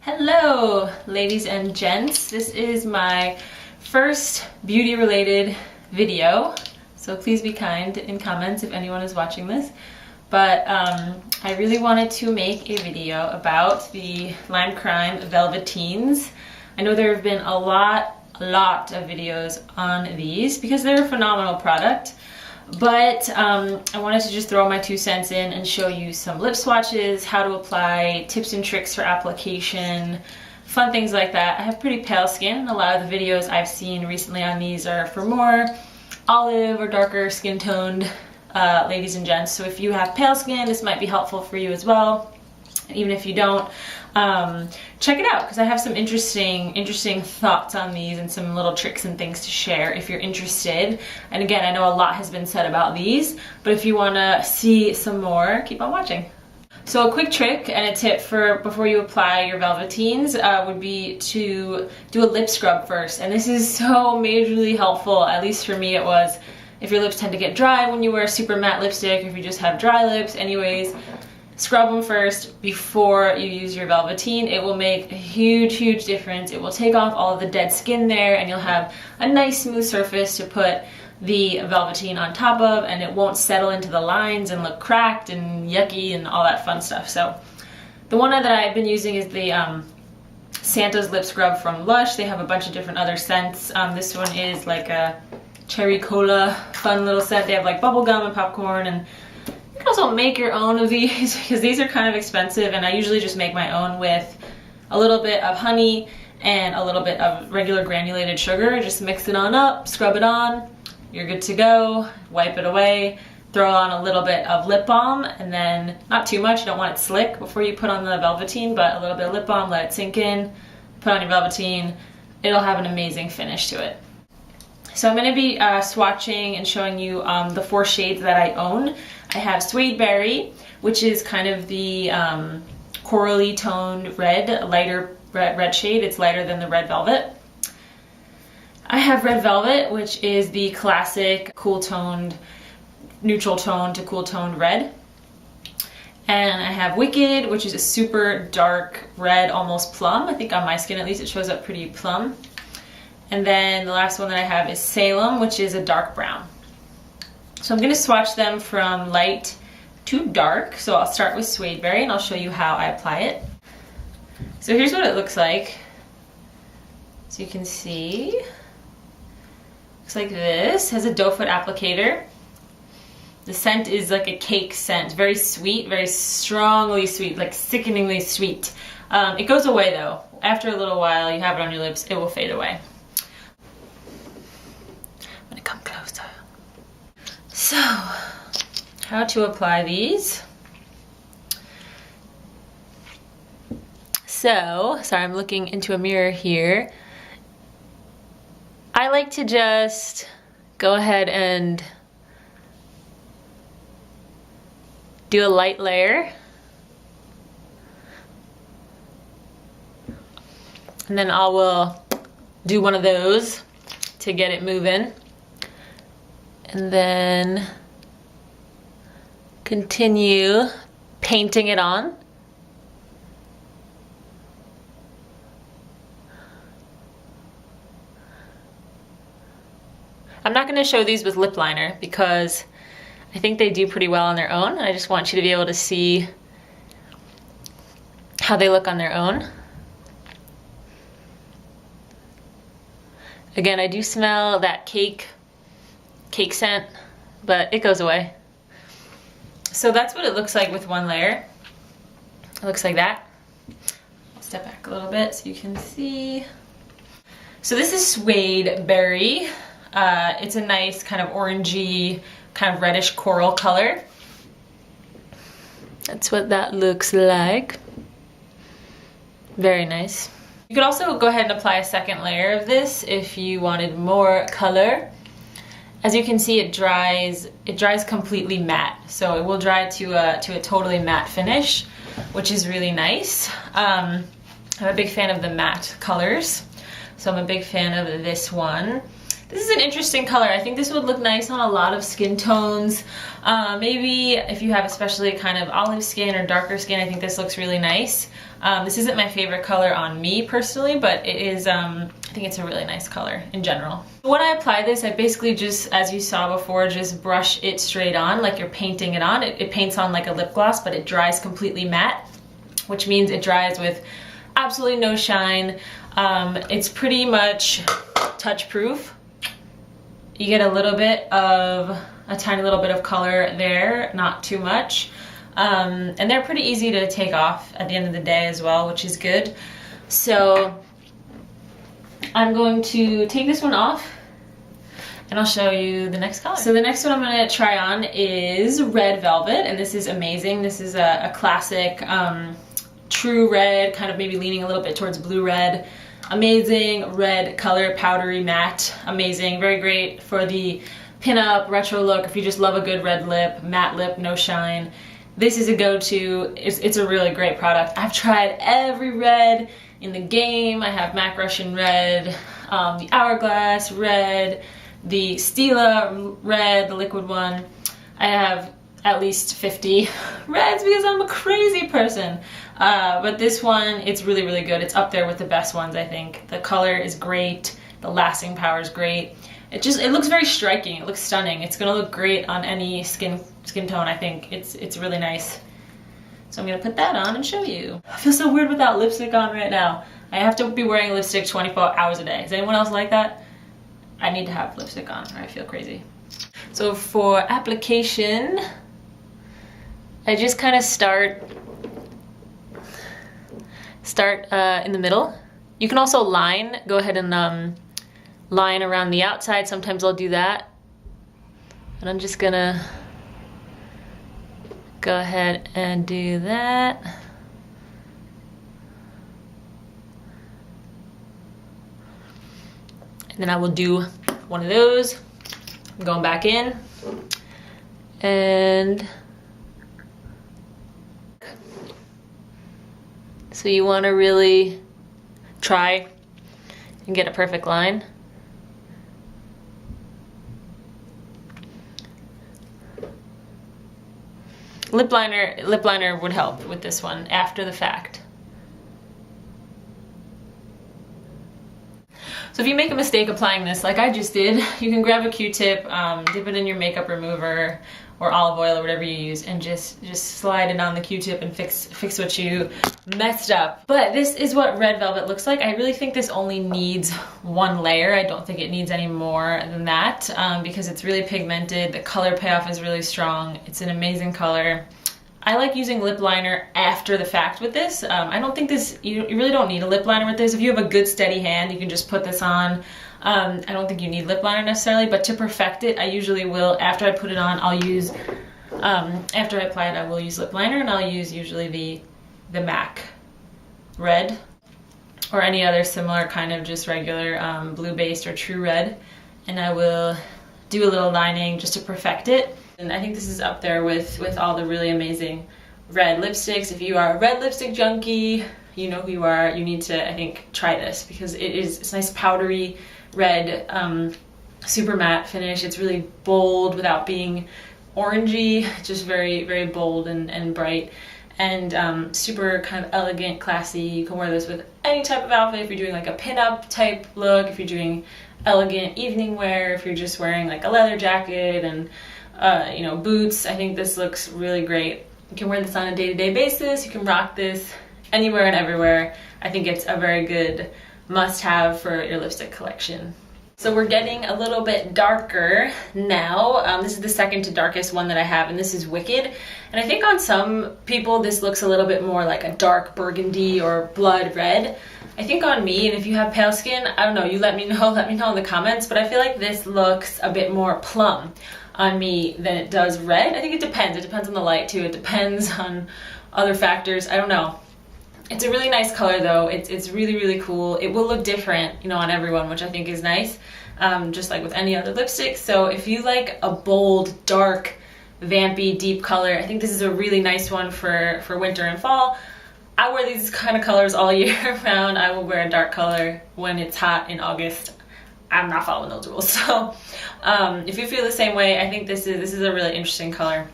Hello, ladies and gents. This is my first beauty related video, so please be kind in comments if anyone is watching this. But I really wanted to make a video about the Lime Crime Velvetines. I know there have been a lot of videos on these because they're a phenomenal product. But I wanted to just throw my 2 cents in and show you some lip swatches, how to apply, tips and tricks for application, fun things like that. I have pretty pale skin. A lot of the videos I've seen recently on these are for more olive or darker skin toned ladies and gents. So if you have pale skin, this might be helpful for you as well. Even if you don't, check it out because I have some interesting thoughts on these and some little tricks and things to share if you're interested. And again, I know a lot has been said about these, but if you want to see some more, keep on watching. So a quick trick and a tip for before you apply your Velvetines would be to do a lip scrub first. And this is so majorly helpful, at least for me it was. If your lips tend to get dry when you wear super matte lipstick, or if you just have dry lips, anyways, scrub them first before you use your Velveteen. It will make a huge difference. It will take off all of the dead skin there and you'll have a nice smooth surface to put the Velveteen on top of, and it won't settle into the lines and look cracked and yucky and all that fun stuff. So the one that I've been using is the Santa's Lip Scrub from Lush. They have a bunch of different other scents. This one is like a cherry cola fun little scent. They have like bubblegum and popcorn, and you can also make your own of these because these are kind of expensive, and I usually just make my own with a little bit of honey and a little bit of regular granulated sugar. Just mix it on up, scrub it on, you're good to go. Wipe it away, throw on a little bit of lip balm, and then not too much, you don't want it slick before you put on the Velveteen, but a little bit of lip balm, let it sink in, put on your Velveteen. It'll have an amazing finish to it. So I'm going to be swatching and showing you the 4 shades that I own. I have Suedeberry, which is kind of the corally toned red, lighter red shade. It's lighter than the Red Velvet. I have Red Velvet, which is the classic cool toned, neutral tone to cool toned red. And I have Wicked, which is a super dark red, almost plum. I think on my skin at least it shows up pretty plum. And then the last one that I have is Salem, which is a dark brown. So I'm going to swatch them from light to dark. So I'll start with Suedeberry and I'll show you how I apply it. So here's what it looks like. So you can see, looks like this. Has a doe foot applicator. The scent is like a cake scent, very sweet, very strongly sweet, like sickeningly sweet. It goes away though. After a little while, you have it on your lips, it will fade away. I'm gonna come closer. So, how to apply these. So, sorry, I'm looking into a mirror here. I like to just go ahead and do a light layer. And then I will do one of those to get it moving. And then continue painting it on. I'm not going to show these with lip liner because I think they do pretty well on their own. I just want you to be able to see how they look on their own. Again, I do smell that cake scent, but it goes away. So that's what it looks like with one layer. It looks like that. I'll step back a little bit so you can see. So this is Suedeberry. It's a nice kind of orangey, kind of reddish coral color. That's what that looks like. Very nice. You could also go ahead and apply a second layer of this if you wanted more color. As you can see, it dries completely matte. So it will dry to a totally matte finish, which is really nice. I'm a big fan of the matte colors. So I'm a big fan of this one. This is an interesting color. I think this would look nice on a lot of skin tones. Maybe if you have especially kind of olive skin or darker skin, I think this looks really nice. This isn't my favorite color on me personally, but it is, I think it's a really nice color in general. When I apply this, I basically just, as you saw before, just brush it straight on like you're painting it on. It paints on like a lip gloss, but it dries completely matte, which means it dries with absolutely no shine. It's pretty much touch proof. You get a little bit of, a tiny little bit of color there, not too much. And they're pretty easy to take off at the end of the day as well, which is good. So I'm going to take this one off and I'll show you the next color. So the next one I'm gonna try on is Red Velvet, and this is amazing. This is a classic true red, kind of maybe leaning a little bit towards blue red. Amazing red color, powdery matte, amazing. Very great for the pinup retro look. If you just love a good red lip, matte lip, no shine, this is a go-to. It's a really great product. I've tried every red in the game. I have MAC Russian red, the Hourglass red, the Stila red, the liquid one. I have at least 50 reds because I'm a crazy person. But this one, it's really, really good. It's up there with the best ones, I think. The color is great. The lasting power is great. It looks very striking. It looks stunning. It's gonna look great on any skin tone, I think. It's really nice. So I'm gonna put that on and show you. I feel so weird without lipstick on right now. I have to be wearing lipstick 24 hours a day. Is anyone else like that? I need to have lipstick on or I feel crazy. So for application, I just kind of start in the middle. You can also line, go ahead and line around the outside. Sometimes I'll do that. And I'm just gonna go ahead and do that. And then I will do one of those. I'm going back in. And so you want to really try and get a perfect line. Lip liner would help with this one after the fact. So if you make a mistake applying this like I just did, you can grab a Q-tip, dip it in your makeup remover or olive oil or whatever you use, and just slide it on the Q-tip and fix what you messed up. But this is what Red Velvet looks like. I really think this only needs one layer. I don't think it needs any more than that because it's really pigmented. The color payoff is really strong. It's an amazing color. I like using lip liner after the fact with this. I don't think this, you really don't need a lip liner with this. If you have a good steady hand, you can just put this on. I don't think you need lip liner necessarily, but to perfect it, I usually will, after I put it on, I'll use, after I apply it, I will use lip liner, and I'll use usually the MAC red or any other similar kind of just regular blue-based or true red, and I will do a little lining just to perfect it. And I think this is up there with all the really amazing red lipsticks. If you are a red lipstick junkie, you know who you are. You need to, I think, try this because it's nice powdery red, super matte finish. It's really bold without being orangey. Just very, very bold and bright, and super kind of elegant, classy. You can wear this with any type of outfit. If you're doing like a pin-up type look, if you're doing elegant evening wear, if you're just wearing like a leather jacket and you know, boots, I think this looks really great. You can wear this on a day-to-day basis. You can rock this anywhere and everywhere. I think it's a very good must-have for your lipstick collection. So we're getting a little bit darker now. This is the second to darkest one that I have, and this is Wicked. And I think on some people this looks a little bit more like a dark burgundy or blood red. I think on me, and if you have pale skin, I don't know, you let me know in the comments, but I feel like this looks a bit more plum on me than it does red. I think it depends on the light too. It depends on other factors. I don't know. It's a really nice color though. It's really, really cool. It will look different, you know, on everyone, which I think is nice, just like with any other lipstick. So if you like a bold, dark, vampy, deep color, I think this is a really nice one for winter and fall. I wear these kind of colors all year round. I will wear a dark color when it's hot in August I'm not following those rules. So if you feel the same way, I think this is a really interesting color.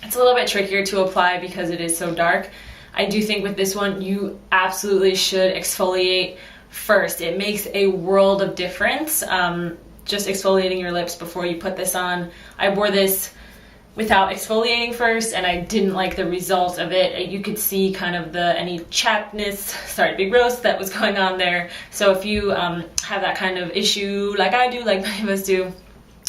It's a little bit trickier to apply because it is so dark. I do think with this one, you absolutely should exfoliate first. It makes a world of difference. Just exfoliating your lips before you put this on. I wore this without exfoliating first, and I didn't like the result of it. You could see kind of any chappedness, sorry to be gross, that was going on there. So if you have that kind of issue like I do, like many of us do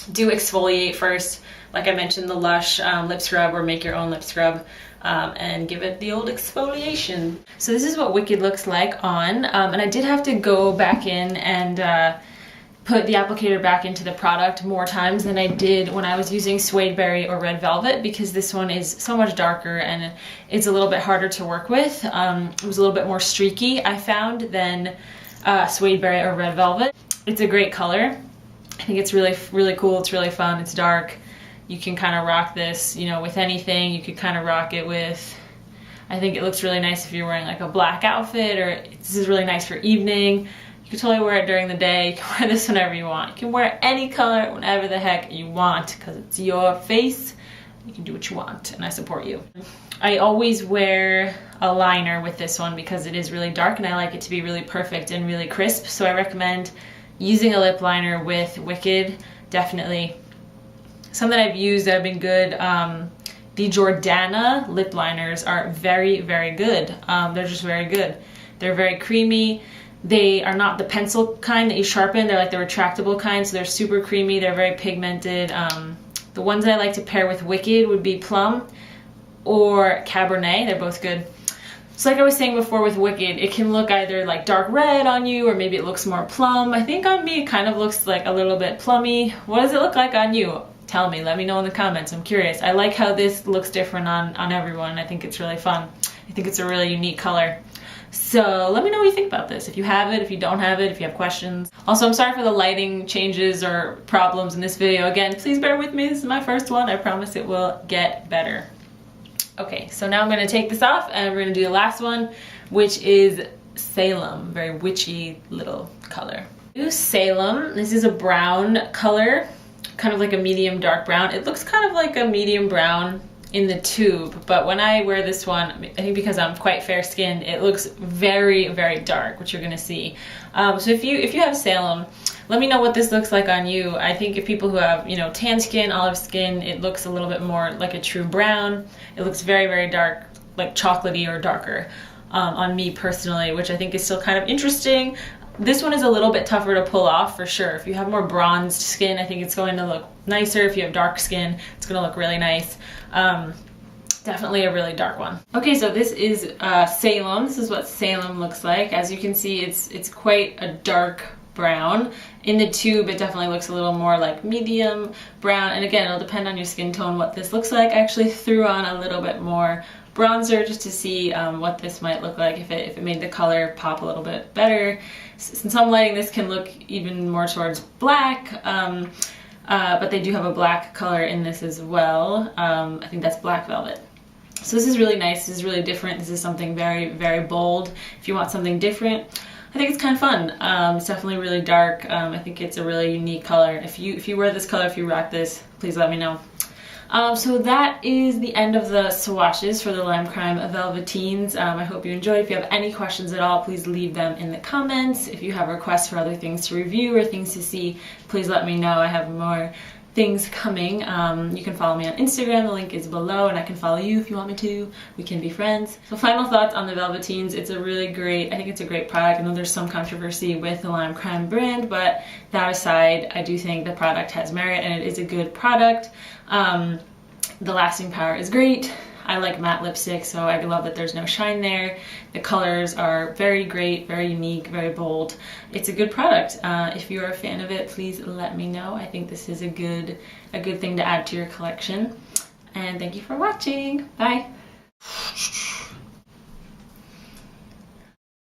exfoliate first. Like I mentioned, the Lush lip scrub, or make your own lip scrub, and give it the old exfoliation. So this is what Wicked looks like on, and I did have to go back in and put the applicator back into the product more times than I did when I was using Suedeberry or Red Velvet, because this one is so much darker and it's a little bit harder to work with. It was a little bit more streaky, I found, than Suedeberry or Red Velvet. It's a great color. I think it's really, really cool. It's really fun. It's dark. You can kind of rock this, you know, with anything. You could kind of rock it with, I think it looks really nice if you're wearing like a black outfit, or this is really nice for evening. You can totally wear it during the day. You can wear this whenever you want. You can wear any color whenever the heck you want, because it's your face. You can do what you want, and I support you. I always wear a liner with this one because it is really dark and I like it to be really perfect and really crisp. So I recommend using a lip liner with Wicked, definitely. Some that I've used that have been good, the Jordana lip liners are very, very good. They're just very good. They're very creamy. They are not the pencil kind that you sharpen. They're like the retractable kind, so they're super creamy. They're very pigmented. The ones that I like to pair with Wicked would be Plum or Cabernet. They're both good. So like I was saying before with Wicked, it can look either like dark red on you, or maybe it looks more plum. I think on me it kind of looks like a little bit plummy. What does it look like on you? Tell me, let me know in the comments. I'm curious. I like how this looks different on everyone. I think it's really fun. I think it's a really unique color. So let me know what you think about this. If you have it, if you don't have it, if you have questions. Also, I'm sorry for the lighting changes or problems in this video. Again, please bear with me. This is my first one. I promise it will get better. Okay, so now I'm going to take this off and we're going to do the last one, which is Salem. Very witchy little color. Salem. This is a brown color, kind of like a medium dark brown. It looks kind of like a medium brown in the tube, but when I wear this one, I think because I'm quite fair skinned, it looks very, very dark, which you're gonna see. So if you have Salem, let me know what this looks like on you. I think if people who have, you know, tan skin, olive skin, it looks a little bit more like a true brown. It looks very, very dark, like chocolatey or darker on me personally, which I think is still kind of interesting. This one is a little bit tougher to pull off for sure. If you have more bronzed skin, I think it's going to look nicer. If you have dark skin, it's going to look really nice. Definitely a really dark one. Okay, so this is Salem. This is what Salem looks like. As you can see, it's quite a dark brown. In the tube, it definitely looks a little more like medium brown. And again, it'll depend on your skin tone what this looks like. I actually threw on a little bit more bronzer just to see what this might look like if it made the color pop a little bit better. Since I'm lighting, this can look even more towards black, but they do have a black color in this as well. I think that's Black Velvet. So this is really nice. This is really different. This is something very, very bold. If you want something different, I think it's kind of fun. It's definitely really dark. I think it's a really unique color. If you wear this color, if you rock this, please let me know. So that is the end of the swatches for the Lime Crime Velvetines. I hope you enjoyed. If you have any questions at all, please leave them in the comments. If you have requests for other things to review or things to see, please let me know. I have more things coming. You can follow me on Instagram. The link is below, and I can follow you if you want me to. We can be friends. So final thoughts on the Velvetines. It's a really great, I think it's a great product. I know there's some controversy with the Lime Crime brand, but that aside, I do think the product has merit and it is a good product. The lasting power is great. I like matte lipstick, so I love that there's no shine there. The colors are very great, very unique, very bold. It's a good product. If you're a fan of it, please let me know. I think this is a good thing to add to your collection. And thank you for watching. Bye.